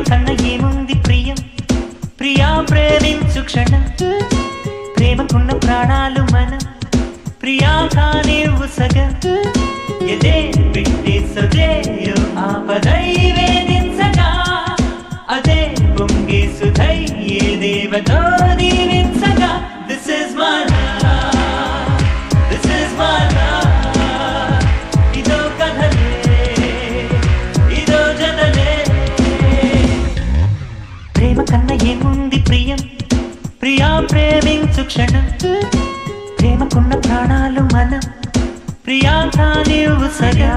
కన్న ఏముంది ప్రియం ప్రియా ప్రేమించు క్షణం ప్రేమకున్న ప్రాణాలు మనం ప్రియా కానే ఉసగం ఎదే విట్టి సదేయో ఆపదై వేదించగా అదే పొంగి సుధై ఏ దేవతో దీవించగా This is my love, this is my love ఇదో కథలే ఇదో జతలే ప్రేమ కన్న ఏముంది ప్రియం ప్రియా ప్రేమించు క్షణం ప్రేమకున్న ప్రాణాలు మనం ప్రియా తానే ఉసగా